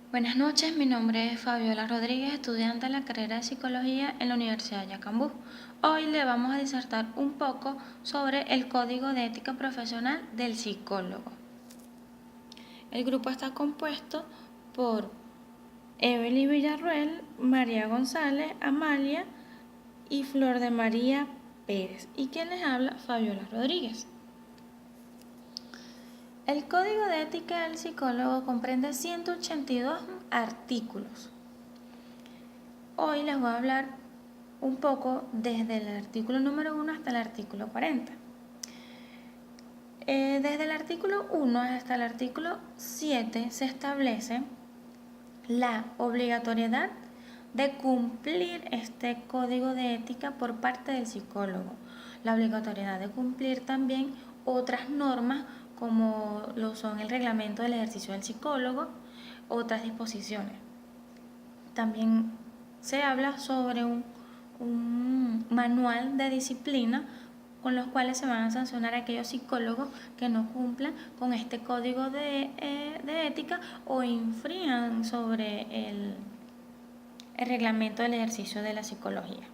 Buenas noches, mi nombre es Fabiola Rodríguez, estudiante de la carrera de Psicología en la Universidad de Yacambú. Hoy le vamos a disertar un poco sobre el Código de Ética Profesional del psicólogo. El grupo está compuesto por Evelyn Villarruel, María González, Amalia y Flor de María Pérez. ¿Y quién les habla? Fabiola Rodríguez. El Código de Ética del Psicólogo comprende 182 artículos. Hoy les voy a hablar un poco desde el artículo número 1 hasta el artículo 40. Desde el artículo 1 hasta el artículo 7 se establece la obligatoriedad de cumplir este código de ética por parte del psicólogo. La obligatoriedad de cumplir también otras normas como lo son el reglamento del ejercicio del psicólogo, otras disposiciones. También se habla sobre un manual de disciplina con los cuales se van a sancionar a aquellos psicólogos que no cumplan con este código de ética o infringan sobre el reglamento del ejercicio de la psicología.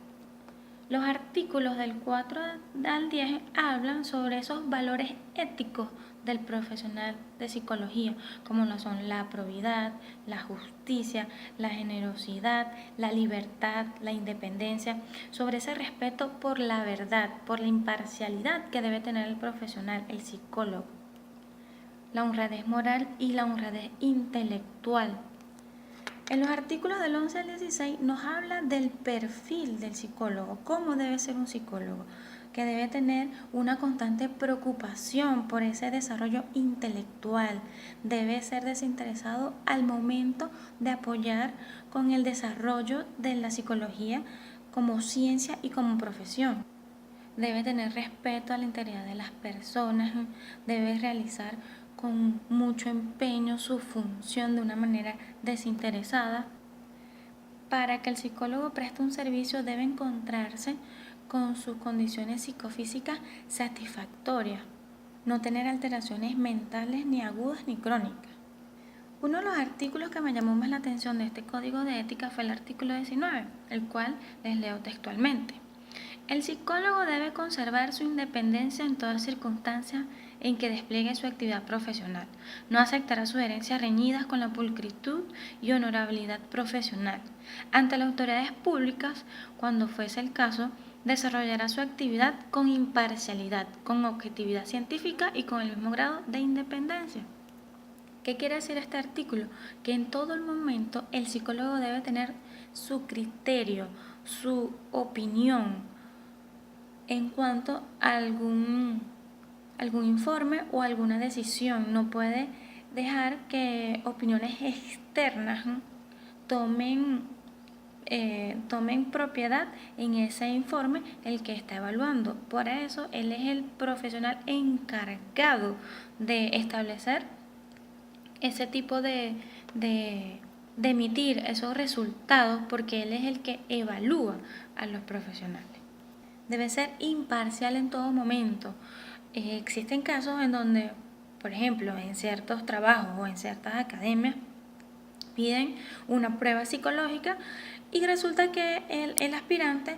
Los artículos del 4 al 10 hablan sobre esos valores éticos del profesional de psicología, como lo son la probidad, la justicia, la generosidad, la libertad, la independencia, sobre ese respeto por la verdad, por la imparcialidad que debe tener el profesional, el psicólogo, la honradez moral y la honradez intelectual. En los artículos del 11 al 16 nos habla del perfil del psicólogo, cómo debe ser un psicólogo, que debe tener una constante preocupación por ese desarrollo intelectual, debe ser desinteresado al momento de apoyar con el desarrollo de la psicología como ciencia y como profesión. Debe tener respeto a la integridad de las personas, debe realizar con mucho empeño su función de una manera desinteresada. Para que el psicólogo preste un servicio debe encontrarse con sus condiciones psicofísicas satisfactorias, no tener alteraciones mentales ni agudas ni crónicas. Uno de los artículos que me llamó más la atención de este código de ética fue el artículo 19, el cual les leo textualmente. El psicólogo debe conservar su independencia en todas circunstancias en que despliegue su actividad profesional. No aceptará sugerencias reñidas con la pulcritud y honorabilidad profesional. Ante las autoridades públicas, cuando fuese el caso, desarrollará su actividad con imparcialidad, con objetividad científica y con el mismo grado de independencia. ¿Qué quiere decir este artículo? Que en todo el momento el psicólogo debe tener su criterio, su opinión en cuanto a algún informe o alguna decisión. No puede dejar que opiniones externas tomen propiedad en ese informe el que está evaluando. Por eso él es el profesional encargado de establecer ese tipo de emitir esos resultados, porque él es el que evalúa a los profesionales. Debe ser imparcial en todo momento. Existen casos en donde, por ejemplo, en ciertos trabajos o en ciertas academias piden una prueba psicológica y resulta que el aspirante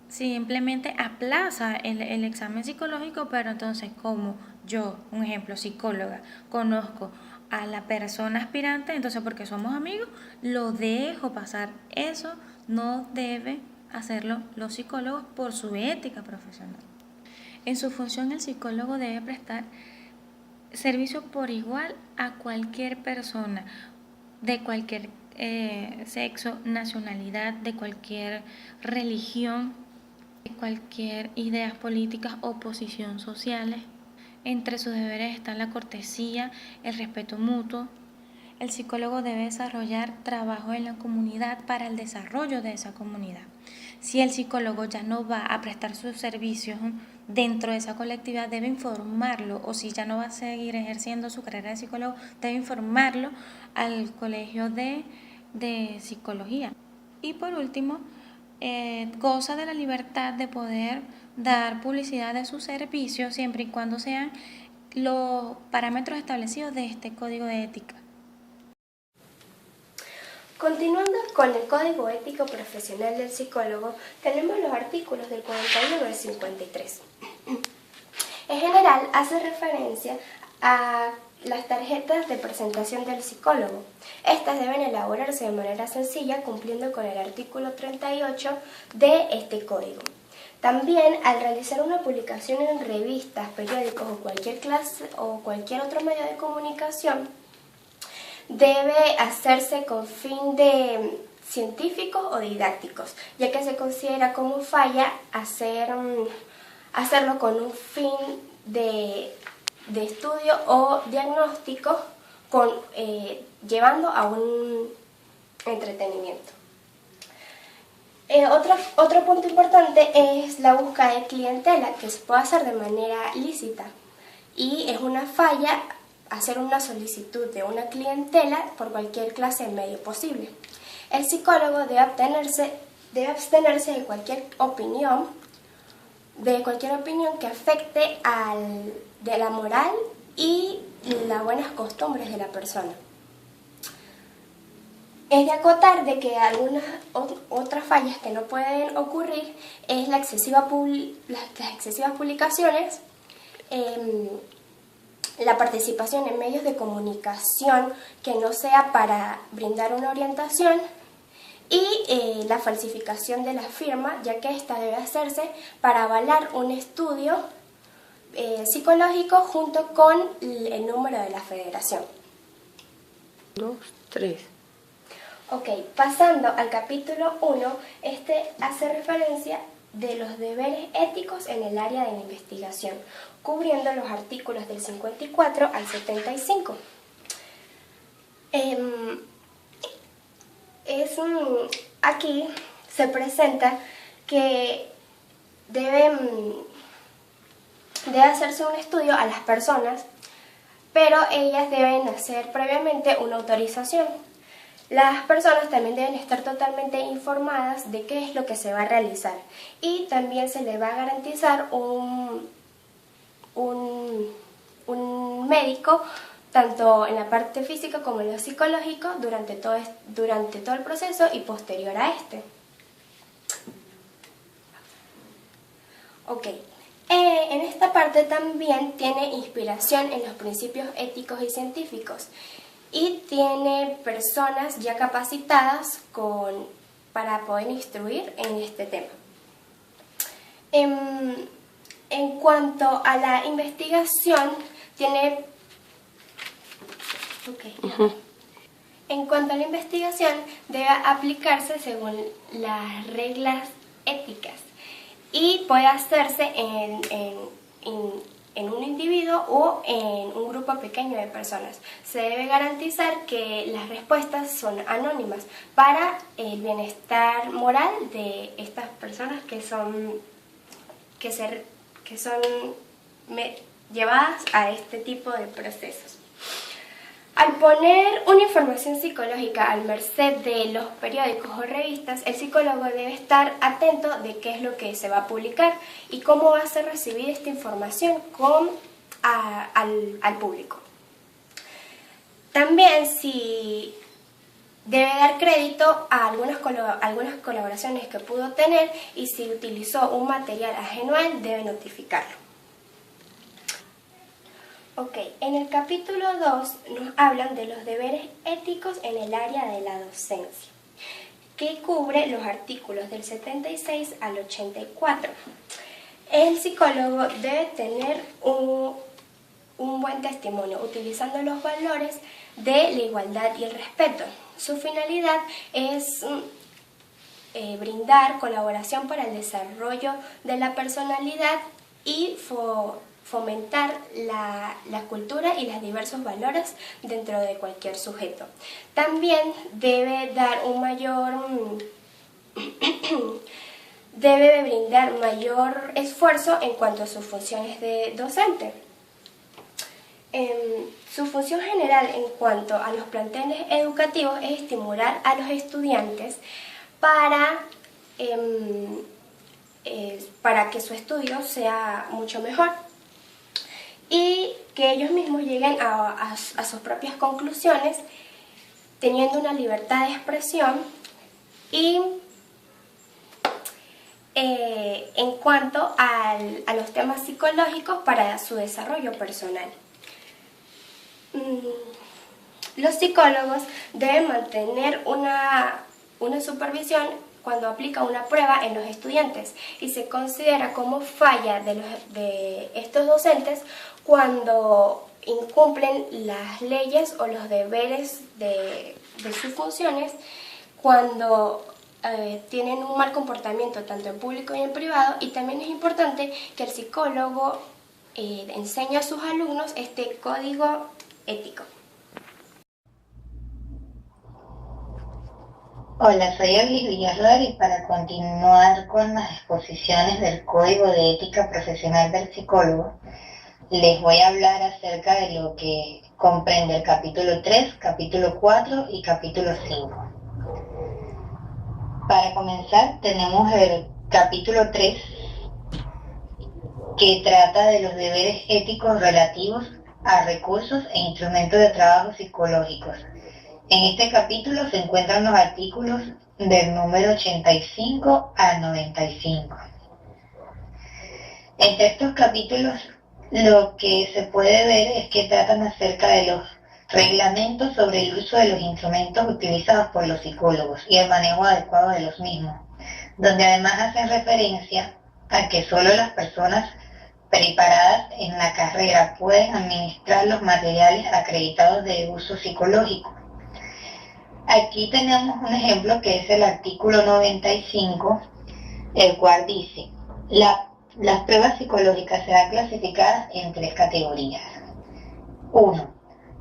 simplemente aplaza el examen psicológico, pero entonces como yo, un ejemplo, psicóloga, conozco a la persona aspirante, entonces porque somos amigos, lo dejo pasar. Eso no debe hacerlo los psicólogos por su ética profesional. En su función, el psicólogo debe prestar servicio por igual a cualquier persona, de cualquier sexo, nacionalidad, de cualquier religión, de cualquier ideas políticas o posición sociales. Entre sus deberes están la cortesía, el respeto mutuo. El psicólogo debe desarrollar trabajo en la comunidad para el desarrollo de esa comunidad. Si el psicólogo ya no va a prestar sus servicios dentro de esa colectividad, debe informarlo, o si ya no va a seguir ejerciendo su carrera de psicólogo, debe informarlo al colegio de psicología. Y por último, goza de la libertad de poder dar publicidad de sus servicios siempre y cuando sean los parámetros establecidos de este código de ética. Continuando con el Código Ético Profesional del Psicólogo, tenemos los artículos del 41 al 53. En general, hace referencia a las tarjetas de presentación del psicólogo. Estas deben elaborarse de manera sencilla, cumpliendo con el artículo 38 de este código. También, al realizar una publicación en revistas, periódicos o cualquier clase o cualquier otro medio de comunicación, debe hacerse con fin de científicos o didácticos, ya que se considera como falla hacerlo con un fin de estudio o diagnóstico, llevando a un entretenimiento. Otro punto importante es la búsqueda de clientela, que se puede hacer de manera lícita, y es una falla hacer una solicitud de una clientela por cualquier clase de medio posible. El psicólogo debe abstenerse de cualquier opinión que afecte de la moral y las buenas costumbres de la persona. Es de acotar de que algunas otras fallas que no pueden ocurrir es las excesivas publicaciones, la participación en medios de comunicación que no sea para brindar una orientación, y la falsificación de la firma, ya que esta debe hacerse para avalar un estudio psicológico junto con el número de la federación. 2, 3. Ok, pasando al capítulo 1, este hace referencia de los deberes éticos en el área de la investigación, cubriendo los artículos del 54 al 75. Aquí se presenta que debe hacerse un estudio a las personas, pero ellas deben hacer previamente una autorización. Las personas también deben estar totalmente informadas de qué es lo que se va a realizar, y también se les va a garantizar un médico, tanto en la parte física como en lo psicológico, durante todo el proceso y posterior a este. Ok. En esta parte también tiene inspiración en los principios éticos y científicos, y tiene personas ya capacitadas para poder instruir en este tema. En cuanto a la investigación, debe aplicarse según las reglas éticas y puede hacerse en un individuo o en un grupo pequeño de personas. Se debe garantizar que las respuestas son anónimas para el bienestar moral de estas personas que son llevadas a este tipo de procesos. Al poner una información psicológica al merced de los periódicos o revistas, el psicólogo debe estar atento de qué es lo que se va a publicar y cómo va a ser recibida esta información al público. También, si debe dar crédito a algunas colaboraciones que pudo tener, y si utilizó un material ajeno a él, debe notificarlo. Ok, en el capítulo 2 nos hablan de los deberes éticos en el área de la docencia, que cubre los artículos del 76 al 84. El psicólogo debe tener un buen testimonio, utilizando los valores de la igualdad y el respeto. Su finalidad es brindar colaboración para el desarrollo de la personalidad y fomentar la cultura y los diversos valores dentro de cualquier sujeto. También debe brindar mayor esfuerzo en cuanto a sus funciones de docente. Su función general en cuanto a los planteles educativos es estimular a los estudiantes para que su estudio sea mucho mejor y que ellos mismos lleguen a sus propias conclusiones, teniendo una libertad de expresión y en cuanto a los temas psicológicos para su desarrollo personal. Los psicólogos deben mantener una supervisión cuando aplica una prueba en los estudiantes y se considera como falla de estos docentes cuando incumplen las leyes o los deberes de sus funciones, cuando tienen un mal comportamiento tanto en público y en privado, y también es importante que el psicólogo enseñe a sus alumnos este código ético. Hola, soy Elis Villarreal y para continuar con las exposiciones del Código de Ética Profesional del Psicólogo, les voy a hablar acerca de lo que comprende el capítulo 3, capítulo 4 y capítulo 5. Para comenzar, tenemos el capítulo 3, que trata de los deberes éticos relativos a recursos e instrumentos de trabajo psicológicos. En este capítulo se encuentran los artículos del número 85 al 95. Entre estos capítulos lo que se puede ver es que tratan acerca de los reglamentos sobre el uso de los instrumentos utilizados por los psicólogos y el manejo adecuado de los mismos, donde además hacen referencia a que solo las personas preparadas en la carrera pueden administrar los materiales acreditados de uso psicológico. Aquí tenemos un ejemplo que es el artículo 95, el cual dice: las pruebas psicológicas serán clasificadas en 3 categorías. 1.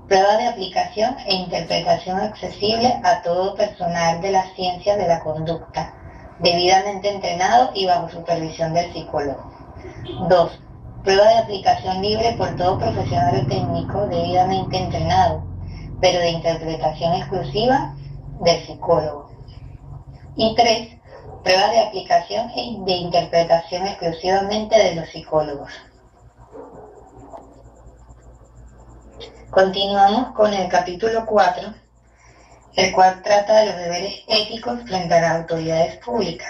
Prueba de aplicación e interpretación accesible a todo personal de las ciencias de la conducta, debidamente entrenado y bajo supervisión del psicólogo. 2. Prueba de aplicación libre por todo profesional o técnico debidamente entrenado, pero de interpretación exclusiva del psicólogo. Y 3. Prueba de aplicación e de interpretación exclusivamente de los psicólogos. Continuamos con el capítulo 4, el cual trata de los deberes éticos frente a las autoridades públicas.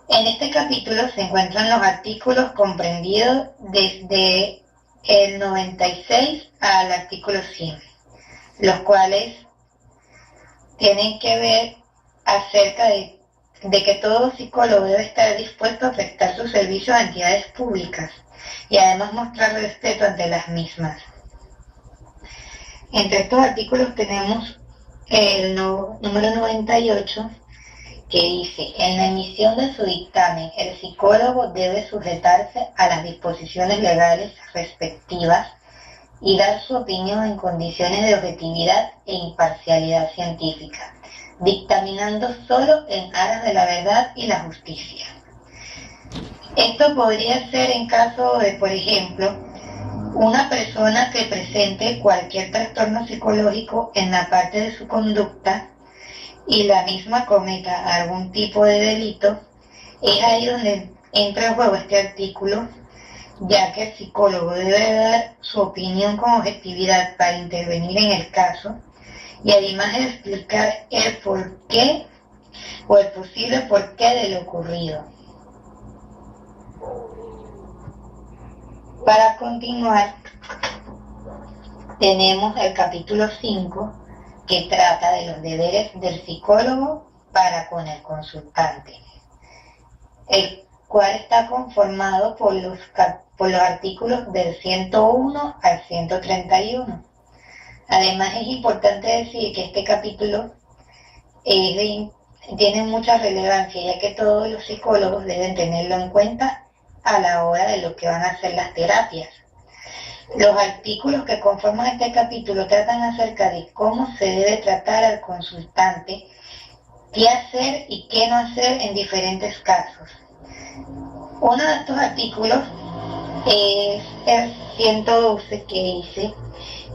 En este capítulo se encuentran los artículos comprendidos desde el 96 al artículo 100, los cuales tienen que ver acerca de que todo psicólogo debe estar dispuesto a prestar sus servicios a entidades públicas y además mostrar respeto ante las mismas. Entre estos artículos tenemos el número 98, que dice: en la emisión de su dictamen, el psicólogo debe sujetarse a las disposiciones legales respectivas y dar su opinión en condiciones de objetividad e imparcialidad científica, dictaminando solo en aras de la verdad y la justicia. Esto podría ser en caso de, por ejemplo, una persona que presente cualquier trastorno psicológico en la parte de su conducta y la misma cometa algún tipo de delito. Es ahí donde entra en juego este artículo, ya que el psicólogo debe dar su opinión con objetividad para intervenir en el caso y además explicar el porqué o el posible porqué de lo ocurrido. Para continuar, tenemos el capítulo 5, que trata de los deberes del psicólogo para con el consultante, el cual está conformado por los artículos del 101 al 131. Además es importante decir que este capítulo tiene mucha relevancia, ya que todos los psicólogos deben tenerlo en cuenta a la hora de lo que van a hacer las terapias. Los artículos que conforman este capítulo tratan acerca de cómo se debe tratar al consultante, qué hacer y qué no hacer en diferentes casos. Uno de estos artículos es el 112, que dice: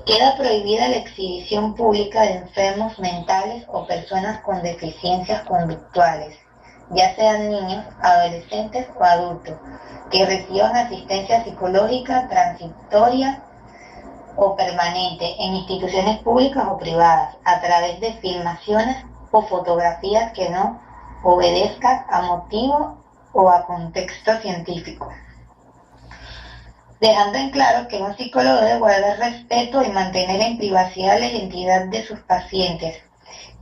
queda prohibida la exhibición pública de enfermos mentales o personas con deficiencias conductuales, ya sean niños, adolescentes o adultos, que reciban asistencia psicológica transitoria o permanente en instituciones públicas o privadas a través de filmaciones o fotografías que no obedezcan a motivo o a contexto científico, dejando en claro que un psicólogo debe guardar respeto y mantener en privacidad la identidad de sus pacientes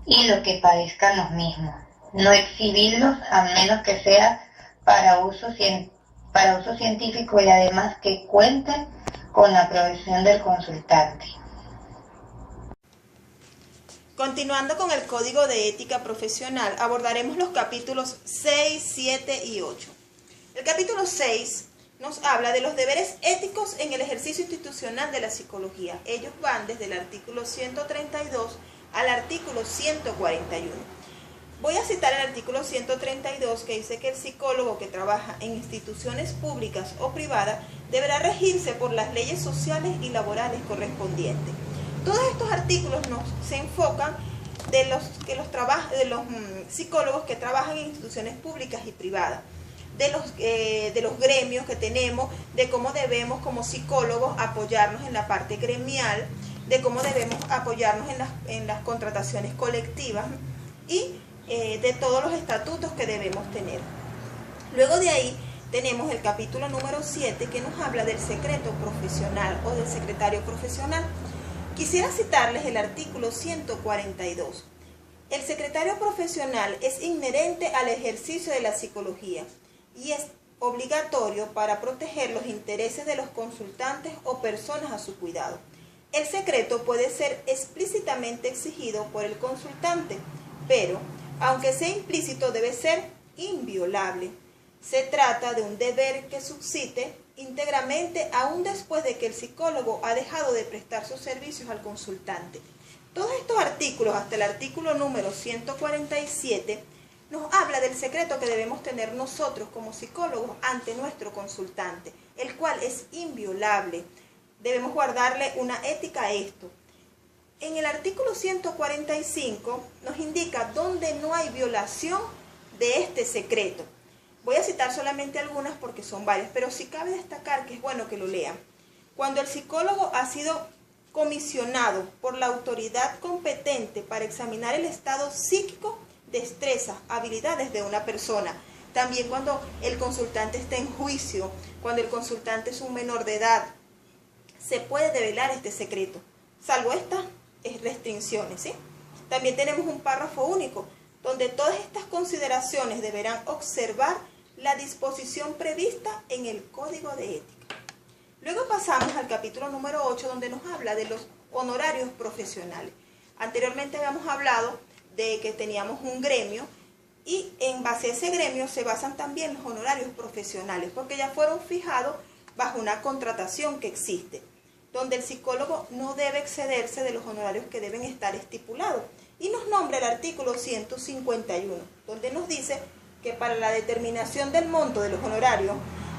y lo que padezcan los mismos, no exhibirlos a menos que sea para uso científico y además que cuenten con la aprobación del consultante. Continuando con el Código de Ética Profesional, abordaremos los capítulos 6, 7 y 8. El capítulo 6 nos habla de los deberes éticos en el ejercicio institucional de la psicología. Ellos van desde el artículo 132 al artículo 141. Voy a citar el artículo 132 que dice que el psicólogo que trabaja en instituciones públicas o privadas deberá regirse por las leyes sociales y laborales correspondientes. Todos estos artículos se enfocan de los psicólogos que trabajan en instituciones públicas y privadas, de los gremios que tenemos, de cómo debemos como psicólogos apoyarnos en la parte gremial, de cómo debemos apoyarnos en las contrataciones colectivas y de todos los estatutos que debemos tener. Luego de ahí tenemos el capítulo número 7 que nos habla del secreto profesional o del secretario profesional. Quisiera citarles el artículo 142. El secretario profesional es inherente al ejercicio de la psicología y es obligatorio para proteger los intereses de los consultantes o personas a su cuidado. El secreto puede ser explícitamente exigido por el consultante, pero, aunque sea implícito, debe ser inviolable. Se trata de un deber que subsiste íntegramente aún después de que el psicólogo ha dejado de prestar sus servicios al consultante. Todos estos artículos, hasta el artículo número 147, nos habla del secreto que debemos tener nosotros como psicólogos ante nuestro consultante, el cual es inviolable. Debemos guardarle una ética a esto. En el artículo 145 nos indica dónde no hay violación de este secreto. Voy a citar solamente algunas porque son varias, pero sí cabe destacar que es bueno que lo lean. Cuando el psicólogo ha sido comisionado por la autoridad competente para examinar el estado psíquico, destrezas, habilidades de una persona. También cuando el consultante está en juicio, cuando el consultante es un menor de edad, se puede develar este secreto, salvo estas restricciones, ¿sí? También tenemos un párrafo único, donde todas estas consideraciones deberán observar la disposición prevista en el Código de Ética. Luego pasamos al capítulo número 8, donde nos habla de los honorarios profesionales. Anteriormente habíamos hablado de que teníamos un gremio y en base a ese gremio se basan también los honorarios profesionales, porque ya fueron fijados bajo una contratación que existe, donde el psicólogo no debe excederse de los honorarios que deben estar estipulados. Y nos nombra el artículo 151, donde nos dice que para la determinación del monto de los honorarios,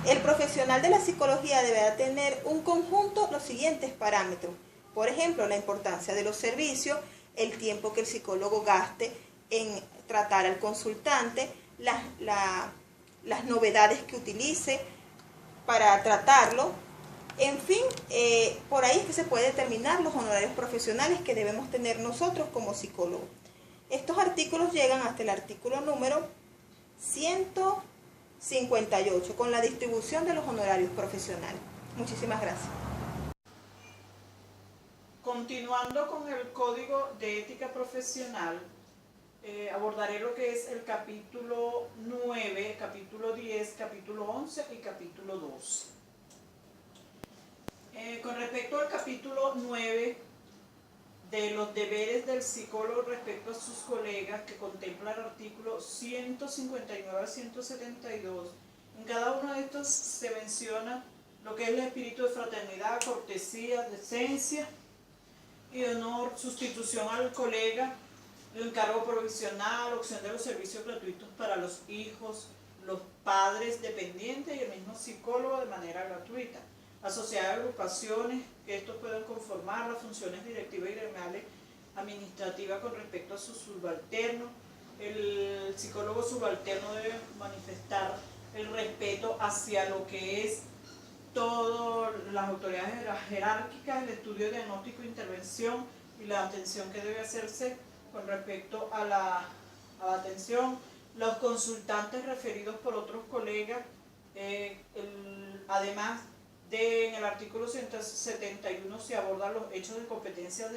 el profesional de la psicología deberá tener un conjunto los siguientes parámetros. Por ejemplo, la importancia de los servicios, el tiempo que el psicólogo gaste en tratar al consultante, las novedades que utilice para tratarlo. En fin, por ahí es que se puede determinar los honorarios profesionales que debemos tener nosotros como psicólogos. Estos artículos llegan hasta el artículo número 158, con la distribución de los honorarios profesionales. Muchísimas gracias. Continuando con el Código de Ética Profesional, abordaré lo que es el capítulo 9, capítulo 10, capítulo 11 y capítulo 12. Con respecto al capítulo 9 de los deberes del psicólogo respecto a sus colegas, que contempla el artículo 159 a 172, en cada uno de estos se menciona lo que es el espíritu de fraternidad, cortesía, decencia y honor, sustitución al colega, el encargo provisional, opción de los servicios gratuitos para los hijos, los padres dependientes y el mismo psicólogo de manera gratuita. Asociar agrupaciones que estos puedan conformar las funciones directivas y gremiales administrativas con respecto a sus subalternos. El psicólogo subalterno debe manifestar el respeto hacia lo que es todas las autoridades jerárquicas, el estudio diagnóstico e intervención y la atención que debe hacerse con respecto a la atención, los consultantes referidos por otros colegas, además en el artículo 171 se abordan los hechos de competencia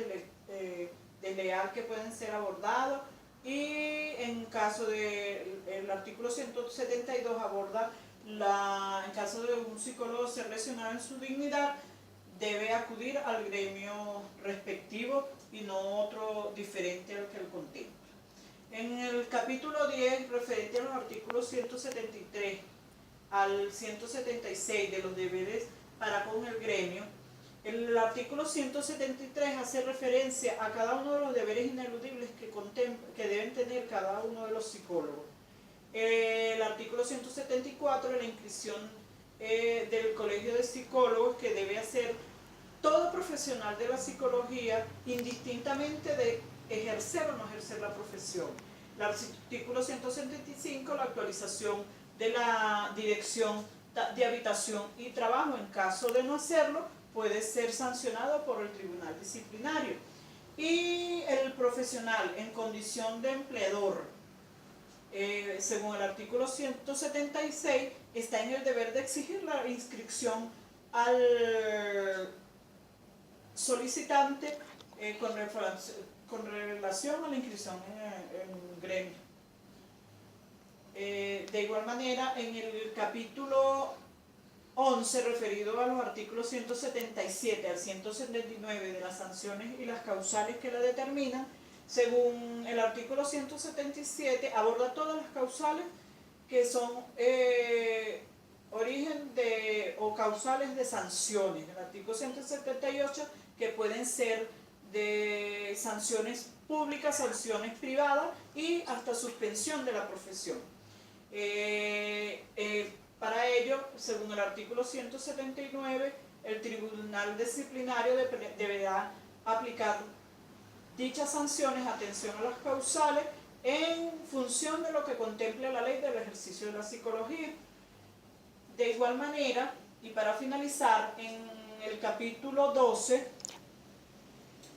desleal que pueden ser abordados, y en caso del artículo 172 aborda en caso de un psicólogo ser lesionado en su dignidad, debe acudir al gremio respectivo y no otro diferente al que lo contempla. En el capítulo 10, referente a los artículos 173 al 176 de los deberes para con el gremio, el artículo 173 hace referencia a cada uno de los deberes ineludibles que deben tener cada uno de los psicólogos. El artículo 174, la inscripción del colegio de psicólogos que debe hacer todo profesional de la psicología, indistintamente de ejercer o no ejercer la profesión. El artículo 175, la actualización de la dirección de habitación y trabajo. En caso de no hacerlo, puede ser sancionado por el tribunal disciplinario. Y el profesional en condición de empleador, según el artículo 176, está en el deber de exigir la inscripción al solicitante con relación a la inscripción en gremio. De igual manera, en el capítulo 11, referido a los artículos 177 al 179 de las sanciones y las causales que la determinan, según el artículo 177, aborda todas las causales que son origen o causales de sanciones. El artículo 178, que pueden ser de sanciones públicas, sanciones privadas y hasta suspensión de la profesión. Para ello, según el artículo 179, el tribunal disciplinario deberá aplicar dichas sanciones, atención a las causales, en función de lo que contemple la ley del ejercicio de la psicología. De igual manera, y para finalizar, en el capítulo 12,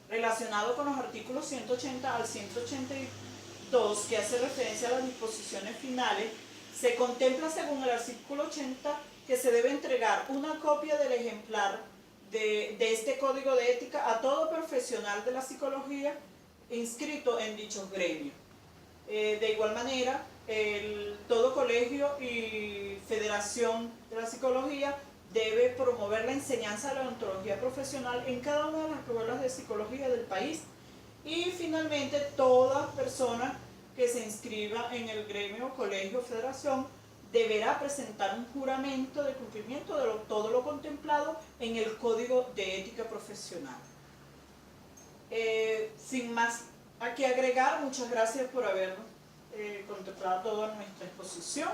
relacionado con los artículos 180 al 182, que hace referencia a las disposiciones finales, se contempla, según el artículo 80, que se debe entregar una copia del ejemplar de este código de ética a todo profesional de la psicología inscrito en dichos gremios. De igual manera, todo colegio y federación de la psicología debe promover la enseñanza de la ontología profesional en cada una de las escuelas de psicología del país. Y finalmente, toda persona que se inscriba en el gremio, colegio o federación deberá presentar un juramento de cumplimiento de todo lo contemplado en el Código de Ética Profesional. Sin más a qué agregar, muchas gracias por haber contemplado toda nuestra exposición.